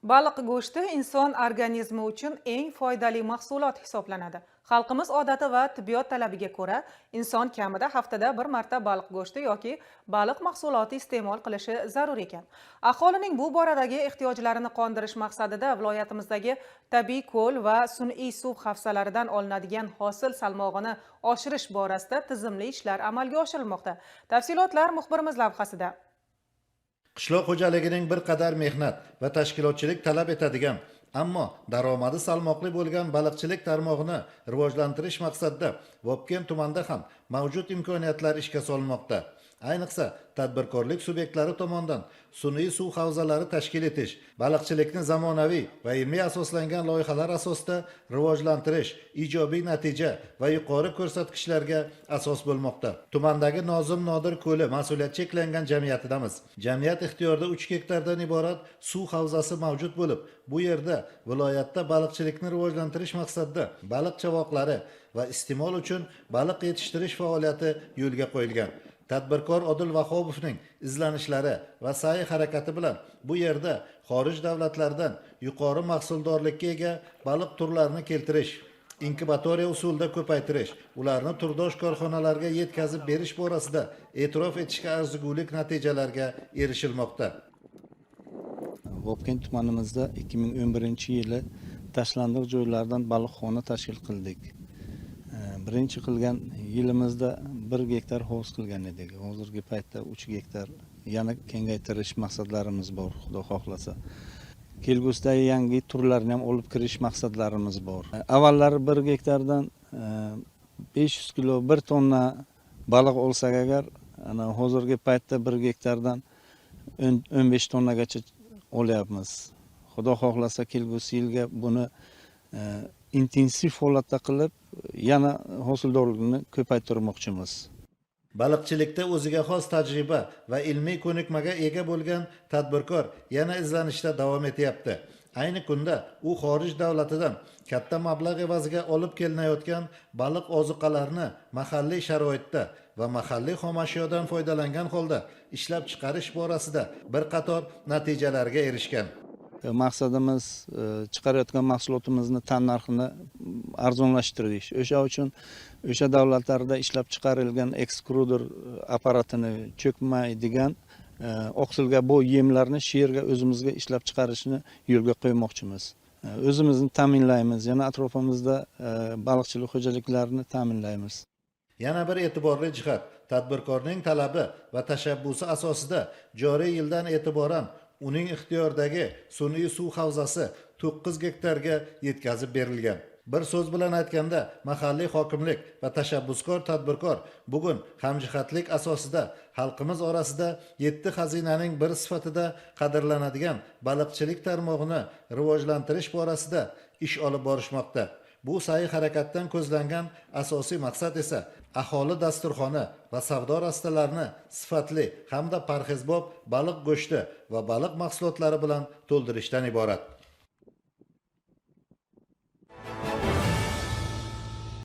Baliq go'shti inson organizmi uchun eng foydali mahsulot hisoblanadi. Xalqimiz odati va tibbiyot talabiga ko'ra, inson kamida haftada bir marta baliq go'shti yoki baliq mahsuloti iste'mol qilishi zarur ekan. Aholining bu boradagi ehtiyojlarini qondirish maqsadida viloyatimizdagi tabiiy ko'l va sun'iy suv havzalaridan olinadigan hosil salmog'ini oshirish borasida tizimli ishlar amalga oshirilmoqda. Tafsilotlar muxbirimiz lavhasida. Qishloq xo'jaligining bir qadar mehnat va tashkilotchilik talab etadigan, ammo daromadi salmoqli bo'lgan baliqchilik tarmog'ini rivojlantirish maqsadida Vobkent tumanida ham mavjud imkoniyatlar ishga solinmoqda. Ayniqsa, tadbirkorlik subyektlari tomonidan sun'iy suv havzalari tashkil etish, baliqchilikni zamonaviy va ilmiy asoslangan loyihalar asosida rivojlantirish ijobiy natija va yuqori ko'rsatkichlarga asos bo'lmoqda. Tumandagi Nozim Nodir ko'li mas'uliyat cheklangan jamiyatidamiz. Jamiyat ixtiyorida 3 gektardan iborat suv havzasi mavjud bo'lib, bu yerda viloyatda baliqchilikni rivojlantirish maqsadida baliq chavoqlari va iste'mol uchun baliq yetishtirish faoliyati yo'lga qo'yilgan. Tadbirkor Odil Vahobovning izlanishlari va sa'y harakati bilan bu yerda xorij davlatlardan yuqori mahsuldorlikka ega baliq turlarini keltirish, inkubatoriya usulida ko'paytirish, ularni turdosh korxonalarga yetkazib berish borasida e'tirof etishga arzigulik natijalarga erishilmoqda. Vobkent tumanimizda 2011-yili tashlandiq joylardan baliqxona tashkil qildik. Birinchi qilgan yilimizda 1 gektar hovuz qilgan edik. Hozirgi paytda 3 gektar yana kengaytirish maqsadlarimiz bor, Xudo xohlasa. Kelgusidagi yangi turlarni ham olib kirish maqsadlarimiz bor. Avvallari 1 gektardan 500 kilo 1 tonna baliq olsak agar, ana hozirgi paytda 1 gektardan 15 tonnagacha olyapmiz. Xudo xohlasa kelgusi yilga buni intensiv holatda qilib, yana hosildorlikni ko'paytirmoqchimiz. Baliqchilikda o'ziga xos tajriba va ilmiy ko'nikmaga ega bo'lgan tadbirkor yana izlanishda davom etyapti. Ayni kunda u xorij davlatidan katta mablag' evaziga olib kelinayotgan baliq ozuqalarini mahalliy sharoitda va mahalliy xomashyodan foydalangan holda ishlab chiqarish borasida bir qator natijalarga erishgan. Maqsadimiz chiqarayotgan mahsulotimizni tan narxini arzonlashtirish. O'sha uchun o'sha davlatlarda ishlab chiqarilgan ekskruder apparatini cho'kmaydigan oqsilga boy yemlarni shu yerga o'zimizga ishlab chiqarishni yo'lga qo'ymoqchimiz. O'zimizni ta'minlaymiz, yana atrofimizda baliqchilik xo'jaliklarini ta'minlaymiz. Yana bir e'tiborli jihat, tadbirkorning talabi va tashabbusi asosida joriy yildan e'tiboran uning ixtiyoridagi sun'iy suv havzasi 9 gektarga yetkazib berilgan. Bir so'z bilan aytganda, mahalliy hokimlik va tashabbuskor tadbirkor bugun hamjihatlik asosida xalqimiz orasida 7 xazinaning bir sifatida qadrlanadigan baliqchilik tarmog'ini rivojlantirish borasida ish olib borishmoqda. Bu sa'y harakatdan ko'zlangan asosiy maqsad esa aholi dasturxoni va savdo rastalarini sifatli hamda parhezbob baliq go'shti va baliq mahsulotlari bilan to'ldirishdan iborat.